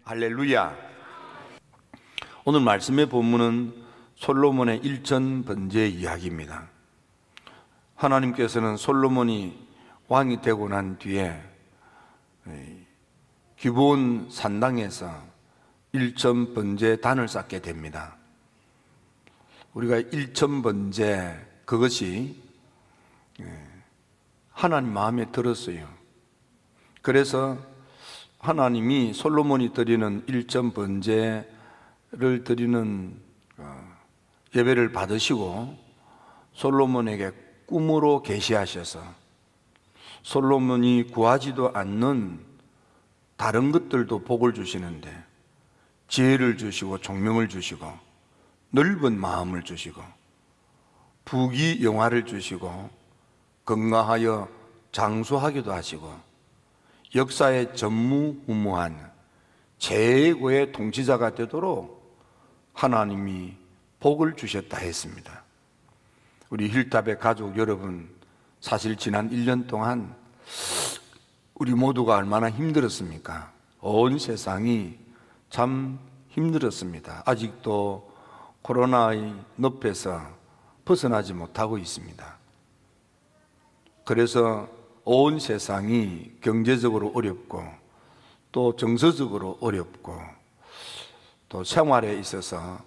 할렐루야. 오늘 말씀의 본문은 솔로몬의 일천번제 이야기입니다. 하나님께서는 솔로몬이 왕이 되고 난 뒤에 기브온 산당에서 일천번제단을 쌓게 됩니다. 우리가 일천번제, 그것이 하나님 마음에 들었어요. 그래서 하나님이 솔로몬이 드리는 일천번제를 드리는 예배를 받으시고 솔로몬에게 꿈으로 계시하셔서 솔로몬이 구하지도 않는 다른 것들도 복을 주시는데 지혜를 주시고 총명을 주시고 넓은 마음을 주시고 부귀영화를 주시고 건강하여 장수하기도 하시고 역사의 전무후무한 최고의 통치자가 되도록 하나님이 복을 주셨다 했습니다. 우리 힐탑의 가족 여러분, 사실 지난 1년 동안 우리 모두가 얼마나 힘들었습니까? 온 세상이 참 힘들었습니다. 아직도 코로나의 늪에서 벗어나지 못하고 있습니다. 그래서 온 세상이 경제적으로 어렵고 또 정서적으로 어렵고 또 생활에 있어서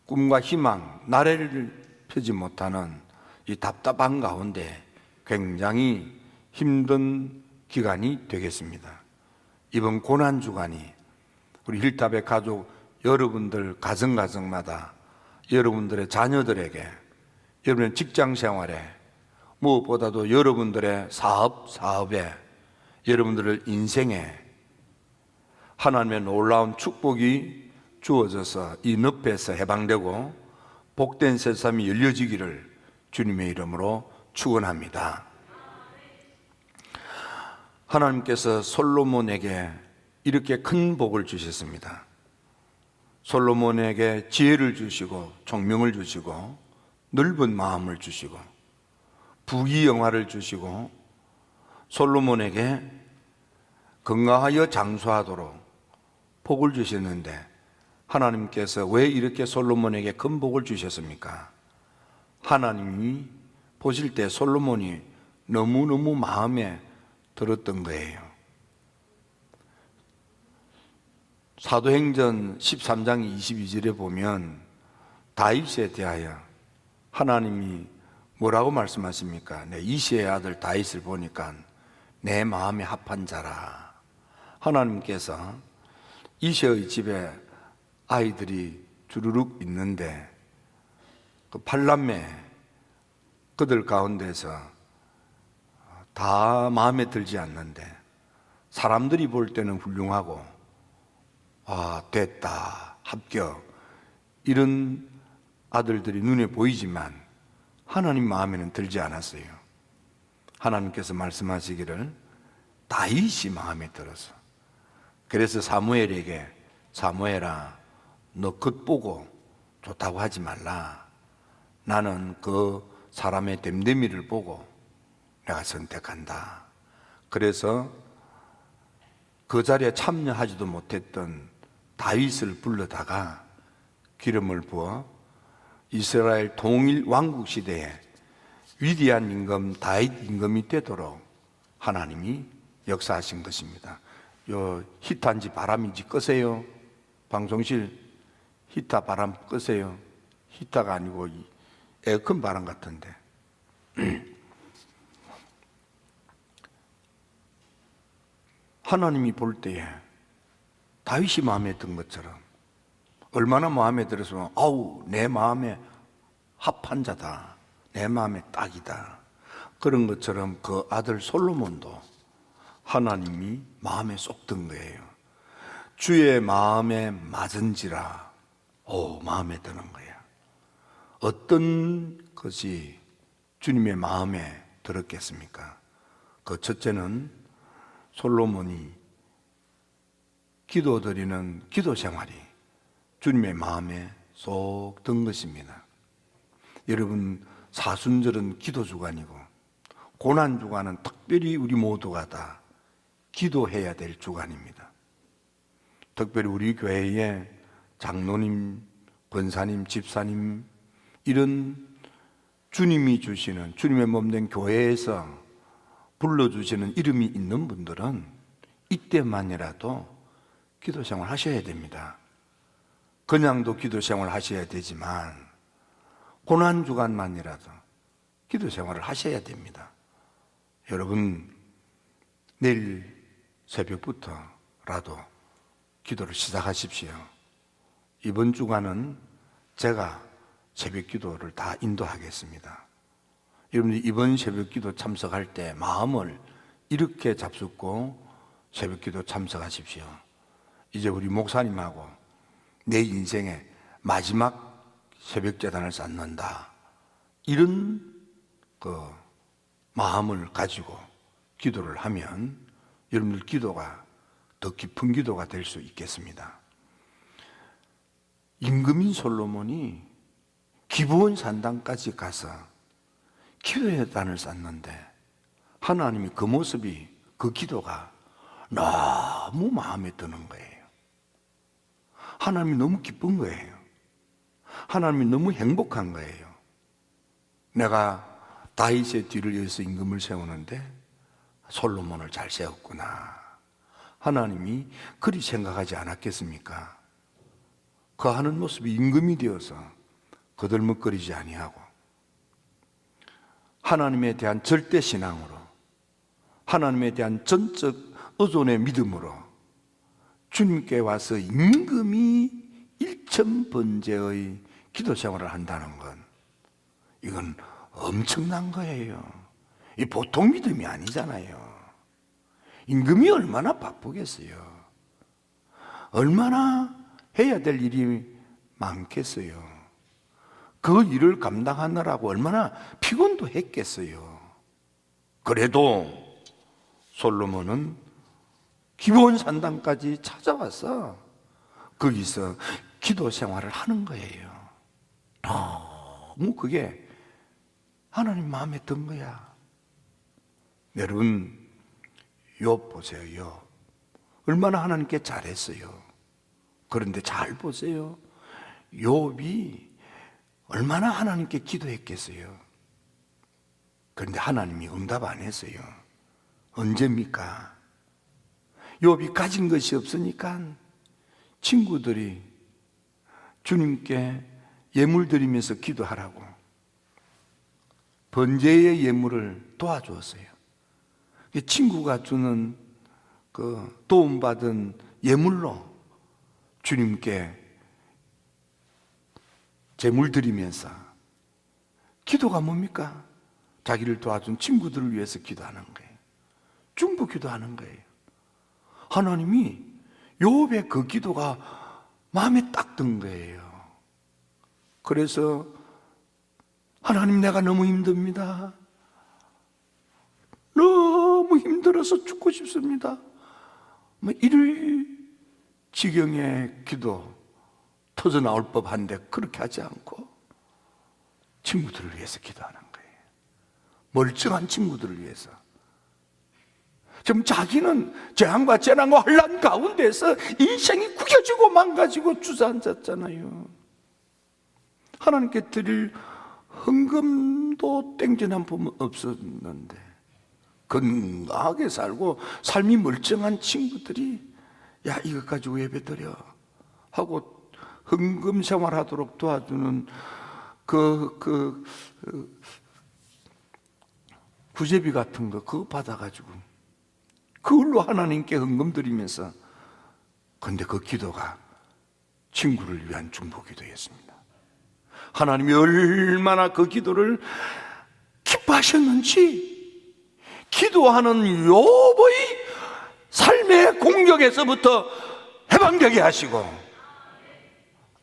꿈과 희망, 나래를 펴지 못하는 이 답답한 가운데 굉장히 힘든 기간이 되겠습니다. 이번 고난주간이 우리 힐탑의 가족 여러분들 가정마다 여러분들의 자녀들에게, 여러분의 직장 생활에, 무엇보다도 여러분들의 사업에, 여러분들의 인생에 하나님의 놀라운 축복이 주어져서 이 늪에서 해방되고 복된 새삼이 열려지기를 주님의 이름으로 축원합니다. 하나님께서 솔로몬에게 이렇게 큰 복을 주셨습니다. 솔로몬에게 지혜를 주시고 총명을 주시고 넓은 마음을 주시고 부귀영화를 주시고 솔로몬에게 건강하여 장수하도록 복을 주셨는데 하나님께서 왜 이렇게 솔로몬에게 큰 복을 주셨습니까? 하나님이 보실 때 솔로몬이 너무너무 마음에 들었던 거예요. 사도행전 13장 22절에 보면 다윗에 대하여 하나님이 뭐라고 말씀하십니까? 내 이새의 아들 다윗을 보니까 내 마음에 합한 자라. 하나님께서 이새의 집에 아이들이 주르륵 있는데 그 8남매 그들 가운데서 다 마음에 들지 않는데 사람들이 볼 때는 훌륭하고 됐다, 합격, 이런 아들들이 눈에 보이지만 하나님 마음에는 들지 않았어요. 하나님께서 말씀하시기를 다윗이 마음에 들어서, 그래서 사무엘에게 사무엘아, 너 겉보고 좋다고 하지 말라. 나는 그 사람의 됨됨이를 보고 내가 선택한다. 그래서 그 자리에 참여하지도 못했던 다윗을 불러다가 기름을 부어 이스라엘 통일 왕국 시대에 위대한 임금 다윗 임금이 되도록 하나님이 역사하신 것입니다. 요 히타인지 바람인지 끄세요. 방송실 히타 바람 끄세요. 히타가 아니고 에어컨 바람 같은데. 하나님이 볼 때에 다윗이 마음에 든 것처럼 얼마나 마음에 들어서 내 마음에 합한 자다, 내 마음에 딱이다, 그런 것처럼 그 아들 솔로몬도 하나님이 마음에 쏙 든 거예요. 주의 마음에 맞은지라 마음에 드는 거야. 어떤 것이 주님의 마음에 들었겠습니까? 그 첫째는 솔로몬이 기도드리는 기도 생활이 주님의 마음에 쏙 든 것입니다. 여러분, 사순절은 기도주간이고 고난주간은 특별히 우리 모두가 다 기도해야 될 주간입니다. 특별히 우리 교회에 장로님, 권사님, 집사님 이런 주님이 주시는, 주님의 몸된 교회에서 불러주시는 이름이 있는 분들은 이때만이라도 기도 생활 하셔야 됩니다. 그냥도 기도 생활 하셔야 되지만 고난주간만이라도 기도 생활을 하셔야 됩니다. 여러분, 내일 새벽부터라도 기도를 시작하십시오. 이번 주간은 제가 새벽 기도를 다 인도하겠습니다. 여러분들 이번 새벽 기도 참석할 때 마음을 이렇게 잡숫고 새벽 기도 참석하십시오. 이제 우리 목사님하고 내 인생의 마지막 새벽 제단을 쌓는다, 이런 마음을 가지고 기도를 하면 여러분들 기도가 더 깊은 기도가 될 수 있겠습니다. 임금인 솔로몬이 기브온 산당까지 가서 기도의 단을 쌓는데 하나님이 그 모습이, 그 기도가 너무 마음에 드는 거예요. 하나님이 너무 기쁜 거예요. 하나님이 너무 행복한 거예요. 내가 다윗의 뒤를 이어서 임금을 세우는데 솔로몬을 잘 세웠구나. 하나님이 그리 생각하지 않았겠습니까? 그 하는 모습이 임금이 되어서 거들먹거리지 아니하고 하나님에 대한 절대 신앙으로, 하나님에 대한 전적 의존의 믿음으로 주님께 와서 임금이 일천번제의 기도 생활을 한다는 건, 이건 엄청난 거예요. 이 보통 믿음이 아니잖아요. 임금이 얼마나 바쁘겠어요. 얼마나 해야 될 일이 많겠어요. 그 일을 감당하느라고 얼마나 피곤도 했겠어요. 그래도 솔로몬은 기브온 산당까지 찾아와서 거기서 기도 생활을 하는 거예요. 너무 그게 하나님 마음에 든 거야. 여러분, 욥 보세요. 욥 얼마나 하나님께 잘했어요. 그런데 잘 보세요. 욥이 얼마나 하나님께 기도했겠어요. 그런데 하나님이 응답 안 했어요. 언제입니까? 욥이 가진 것이 없으니까 친구들이 주님께 예물 드리면서 기도하라고 번제의 예물을 도와주었어요. 친구가 주는 그 도움받은 예물로 주님께 제물 드리면서, 기도가 뭡니까? 자기를 도와준 친구들을 위해서 기도하는 거예요. 중보 기도하는 거예요. 하나님이 욥의 그 기도가 마음에 딱 든 거예요. 그래서 하나님, 내가 너무 힘듭니다. 너무 힘들어서 죽고 싶습니다. 이럴 지경의 기도 터져 나올 법한데 그렇게 하지 않고 친구들을 위해서 기도하는 거예요. 멀쩡한 친구들을 위해서. 지금 자기는 재앙과 재난과 혼란 가운데서 인생이 구겨지고 망가지고 주저앉았잖아요. 하나님께 드릴 헌금도 땡전 한 푼 없었는데 건강하게 살고 삶이 멀쩡한 친구들이 야, 이것 가지고 예배드려 하고 헌금 생활하도록 도와주는 구제비 같은 거 그거 받아가지고 그걸로 하나님께 헌금 드리면서, 근데 그 기도가 친구를 위한 중보 기도였습니다. 하나님이 얼마나 그 기도를 기뻐하셨는지, 기도하는 욥의 삶의 공격에서부터 해방되게 하시고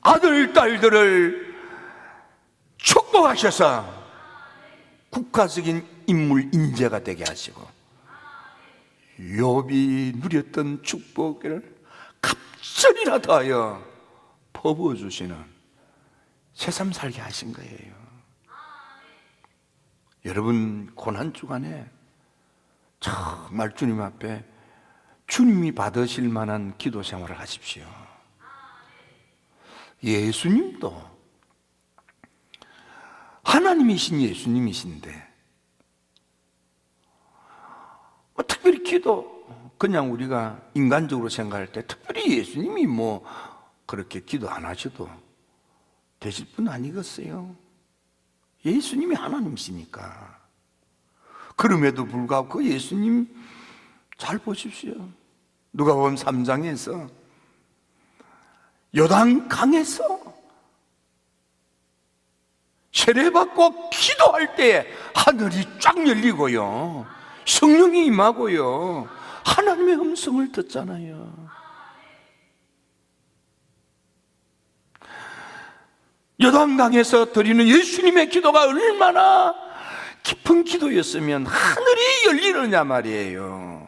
아들, 딸들을 축복하셔서 국가적인 인물, 인재가 되게 하시고 욥이 누렸던 축복을 갑절이나 더하여 퍼부어주시는 새삼 살게 하신 거예요. 여러분, 고난주간에 정말 주님 앞에 주님이 받으실 만한 기도 생활을 하십시오. 예수님도 하나님이신 예수님이신데 특별히 기도, 그냥 우리가 인간적으로 생각할 때 특별히 예수님이 뭐 그렇게 기도 안 하셔도 되실 분 아니겠어요? 예수님이 하나님이시니까. 그럼에도 불구하고 그 예수님 잘 보십시오. 누가복음 3장에서 요단강에서 세례받고 기도할 때 하늘이 쫙 열리고요, 성령이 임하고요, 하나님의 음성을 듣잖아요. 요단강에서 드리는 예수님의 기도가 얼마나 깊은 기도였으면 하늘이 열리느냐 말이에요.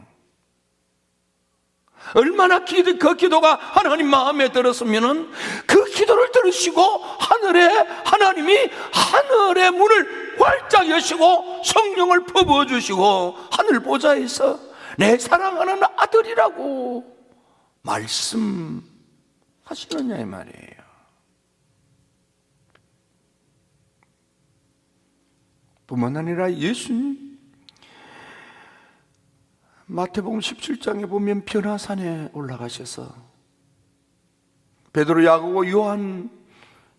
얼마나 그 기도가 하나님 마음에 들었으면 그 기도를 들으시고 하나님이 하늘의 문을 활짝 여시고 성령을 퍼부어주시고 하늘 보좌에서 내 사랑하는 아들이라고 말씀하시느냐 이 말이에요. 뿐만 아니라 예수님 마태복음 17장에 보면 변화산에 올라가셔서 베드로, 야고보, 요한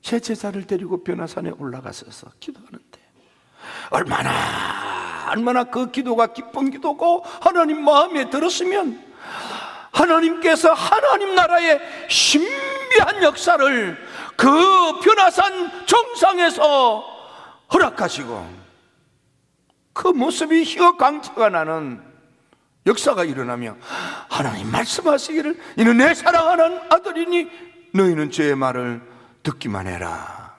세 제자를 데리고 변화산에 올라가셔서 기도하는데 얼마나 그 기도가 기쁜 기도고 하나님 마음에 들었으면 하나님께서 하나님 나라의 신비한 역사를 그 변화산 정상에서 허락하시고 그 모습이 희어강처가 나는 역사가 일어나며 하나님 말씀하시기를 이는 내 사랑하는 아들이니 너희는 제 말을 듣기만 해라.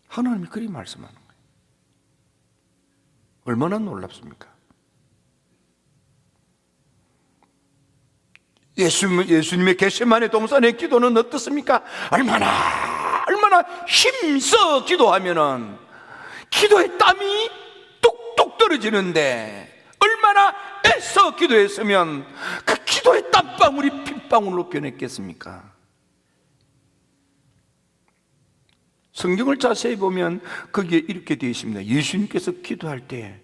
하나님이 그리 말씀하는 거예요. 얼마나 놀랍습니까? 예수님의 겟세마네 동산의 기도는 어떻습니까? 얼마나 힘써 기도하면은 기도의 땀이 뚝뚝 떨어지는데 얼마나 애써 기도했으면 그 기도의 땀방울이 핏방울로 변했겠습니까? 성경을 자세히 보면 거기에 이렇게 되어 있습니다. 예수님께서 기도할 때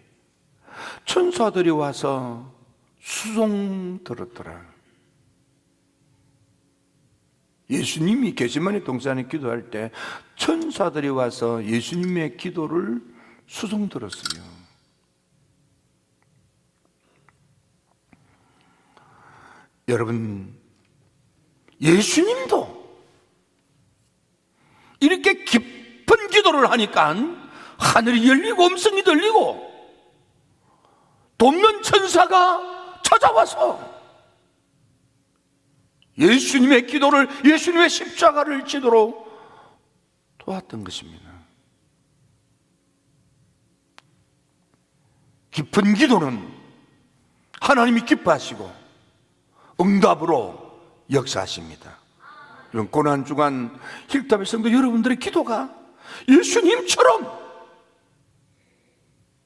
천사들이 와서 수송 들었더라. 예수님이 겟세마네 동산에 기도할 때 천사들이 와서 예수님의 기도를 수송 들었어요. 여러분, 예수님도 이렇게 깊은 기도를 하니까 하늘이 열리고 음성이 들리고 돕는 천사가 찾아와서 예수님의 기도를, 예수님의 십자가를 지도록 도왔던 것입니다. 깊은 기도는 하나님이 기뻐하시고 응답으로 역사하십니다. 이런 고난주간 힐답의 성도 여러분들의 기도가 예수님처럼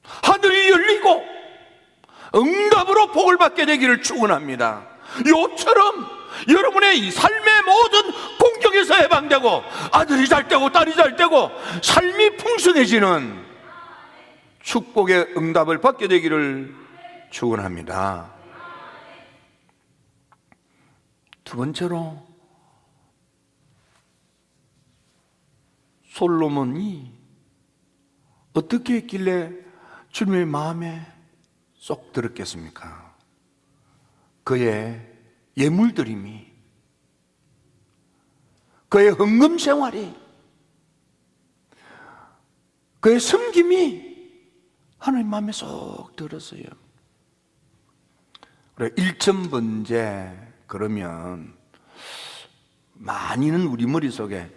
하늘이 열리고 응답으로 복을 받게 되기를 축원합니다. 요처럼 여러분의 이 삶의 모든 공격에서 해방되고 아들이 잘 되고 딸이 잘 되고 삶이 풍성해지는 축복의 응답을 받게 되기를 축원합니다. 두 번째로 솔로몬이 어떻게 했길래 주님의 마음에 쏙 들었겠습니까? 그의 예물드림이, 그의 헌금 생활이, 그의 섬김이 하나님 마음에 쏙 들었어요. 그래, 일천번제 그러면 많이는 우리 머릿속에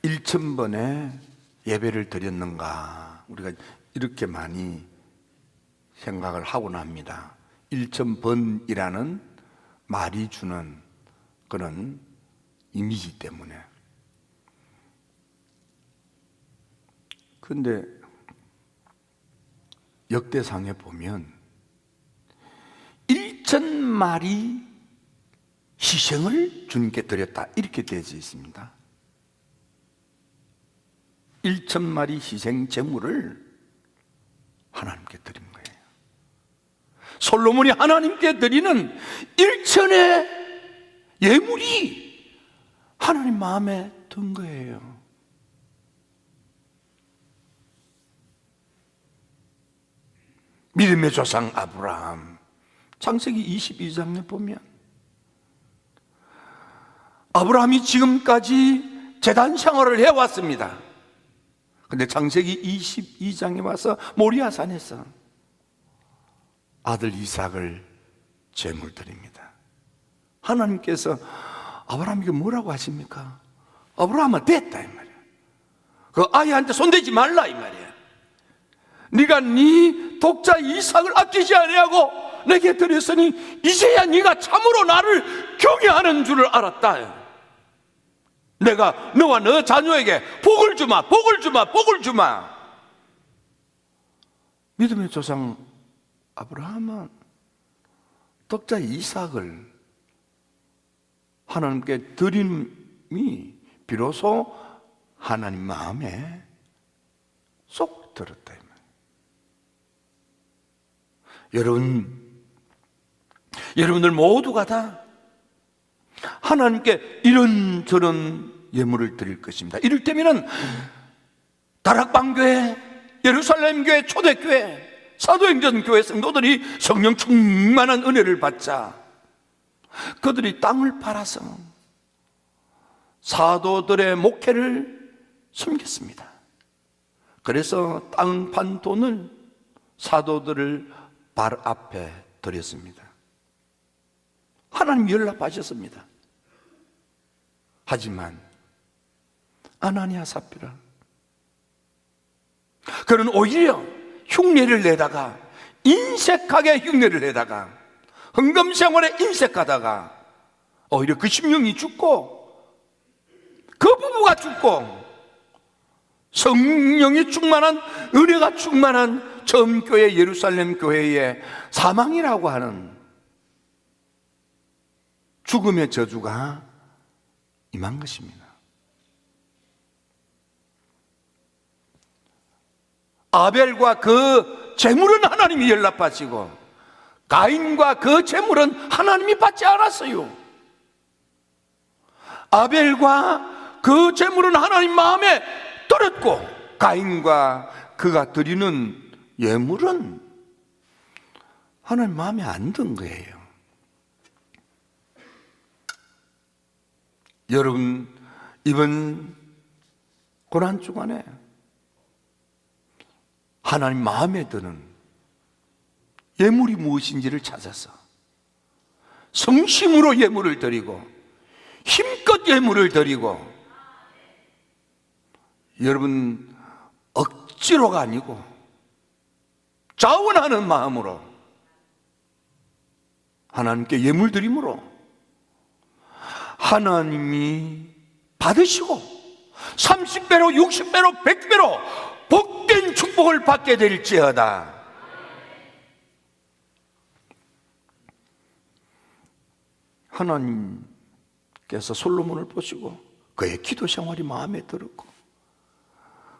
1000번의 예배를 드렸는가, 우리가 이렇게 많이 생각을 하곤 합니다. 1000번이라는 말이 주는 그런 이미지 때문에. 그런데 역대상에 보면 1,000마리 희생을 주님께 드렸다, 이렇게 되어져 있습니다. 1,000마리 희생 제물을 하나님께 드린 거예요. 솔로몬이 하나님께 드리는 1,000의 예물이 하나님 마음에 든 거예요. 믿음의 조상 아브라함, 창세기 22장에 보면 아브라함이 지금까지 제단 생활을 해왔습니다. 근데 창세기 22장에 와서 모리아산에서 아들 이삭을 제물 드립니다. 하나님께서 아브라함에게 뭐라고 하십니까? 아브라함아, 됐다 이 말이야. 그 아이한테 손대지 말라 이 말이야. 네가 네 독자 이삭을 아끼지 아니하고 내게 드렸으니 이제야 네가 참으로 나를 경외하는 줄을 알았다. 내가 너와 너 자녀에게 복을 주마, 복을 주마, 복을 주마. 믿음의 조상 아브라함은 독자 이삭을 하나님께 드림이 비로소 하나님 마음에 쏙 들었다. 여러분들 모두가 다 하나님께 이런저런 예물을 드릴 것입니다. 이를테면 다락방교회, 예루살렘교회, 초대교회, 사도행전교회 성도들이 성령 충만한 은혜를 받자 그들이 땅을 팔아서 사도들의 목회를 섬겼습니다. 그래서 땅 판 돈을 사도들을 발 앞에 드렸습니다. 하나님 연락하셨습니다. 하지만 아나니아 삽비라, 그는 오히려 흉내를 내다가, 인색하게 흉내를 내다가, 헌금생활에 인색하다가 오히려 그 심령이 죽고 그 부부가 죽고 성령이 충만한, 은혜가 충만한 처음 교회, 예루살렘 교회의 사망이라고 하는 죽음의 저주가 임한 것입니다. 아벨과 그 제물은 하나님이 연락받으시고 가인과 그 제물은 하나님이 받지 않았어요. 아벨과 그 제물은 하나님 마음에 들었고 가인과 그가 드리는 예물은 하나님 마음에 안 든 거예요. 여러분, 이번 고난 주간에 하나님 마음에 드는 예물이 무엇인지를 찾아서 성심으로 예물을 드리고 힘껏 예물을 드리고, 여러분 억지로가 아니고 자원하는 마음으로 하나님께 예물 드림으로 하나님이 받으시고 30배로 60배로 100배로 복된 축복을 받게 될지어다. 하나님께서 솔로몬을 보시고 그의 기도 생활이 마음에 들었고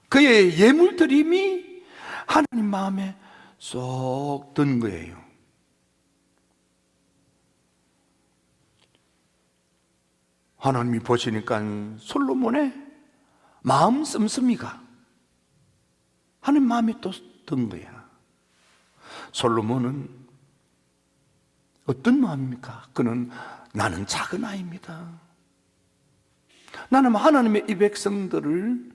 그의 예물 드림이 하나님 마음에 쏙 든 거예요. 하나님이 보시니까 솔로몬의 마음 씀씀이가 하나님 마음에 또 든 거야. 솔로몬은 어떤 마음입니까? 그는 나는 작은 아이입니다. 나는 하나님의 이 백성들을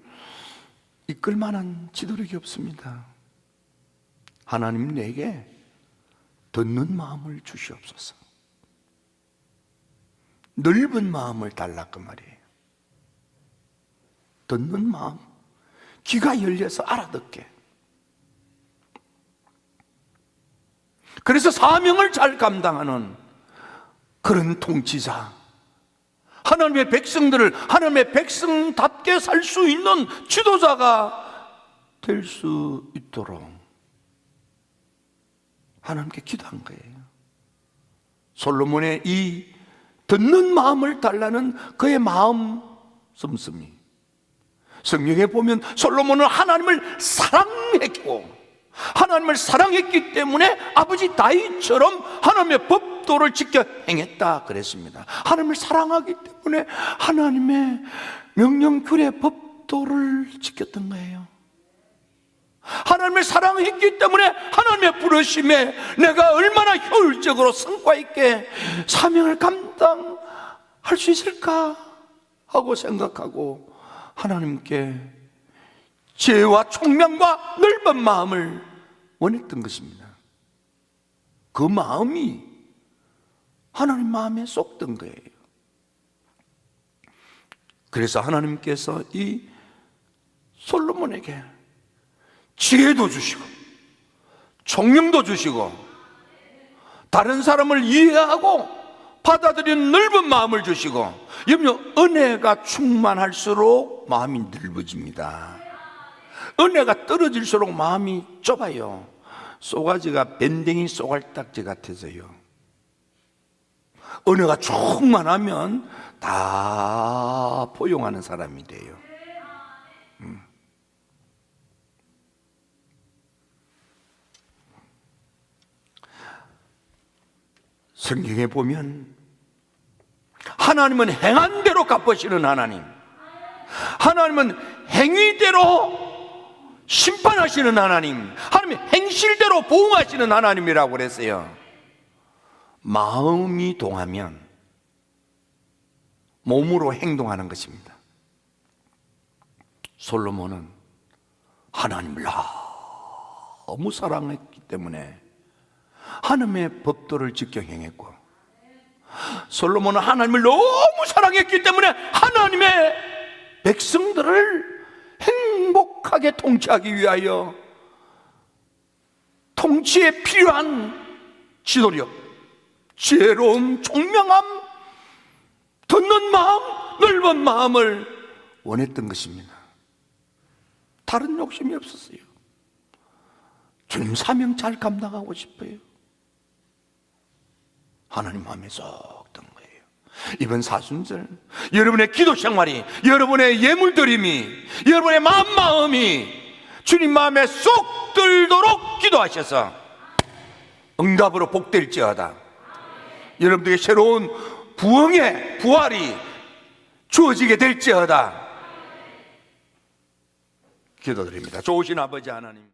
이끌 만한 지도력이 없습니다. 하나님 내게 듣는 마음을 주시옵소서. 넓은 마음을 달라 그 말이에요. 듣는 마음, 귀가 열려서 알아듣게. 그래서 사명을 잘 감당하는 그런 통치자, 하나님의 백성들을 하나님의 백성답게 살 수 있는 지도자가 될 수 있도록 하나님께 기도한 거예요. 솔로몬의 이 듣는 마음을 달라는 그의 마음 씀씀이, 성경에 보면 솔로몬은 하나님을 사랑했고, 하나님을 사랑했기 때문에 아버지 다윗처럼 하나님의 법도를 지켜 행했다 그랬습니다. 하나님을 사랑하기 때문에 하나님의 명령규례 법도를 지켰던 거예요. 하나님을 사랑했기 때문에 하나님의 부르심에 내가 얼마나 효율적으로 성과 있게 사명을 감당할 수 있을까 하고 생각하고 하나님께 지혜와 총명과 넓은 마음을 원했던 것입니다. 그 마음이 하나님 마음에 쏙든 거예요. 그래서 하나님께서 이 솔로몬에게 지혜도 주시고 총명도 주시고 다른 사람을 이해하고 받아들이는 넓은 마음을 주시고, 염려 은혜가 충만할수록 마음이 넓어집니다. 은혜가 떨어질수록 마음이 좁아요. 쏘가지가 밴댕이 쏘갈딱지 같아서요. 은혜가 충만하면 다 포용하는 사람이 돼요. 성경에 보면 하나님은 행한 대로 갚으시는 하나님, 하나님은 행위대로 심판하시는 하나님, 하나님이 행실대로 보응하시는 하나님이라고 그랬어요. 마음이 동하면 몸으로 행동하는 것입니다. 솔로몬은 하나님을 너무 사랑했기 때문에 하나님의 법도를 지켜 행했고, 솔로몬은 하나님을 너무 사랑했기 때문에 하나님의 백성들을 행복하게 통치하기 위하여 통치에 필요한 지도력, 지혜로움, 총명함, 듣는 마음, 넓은 마음을 원했던 것입니다. 다른 욕심이 없었어요. 주님 사명 잘 감당하고 싶어요. 하나님 마음에 쏙 든 거예요. 이번 사순절 여러분의 기도 생활이, 여러분의 예물드림이, 여러분의 마음이 주님 마음에 쏙 들도록 기도하셔서 응답으로 복될지어다. 여러분들에게 새로운 부흥의 부활이 주어지게 될지어다 기도드립니다. 좋으신 아버지 하나님,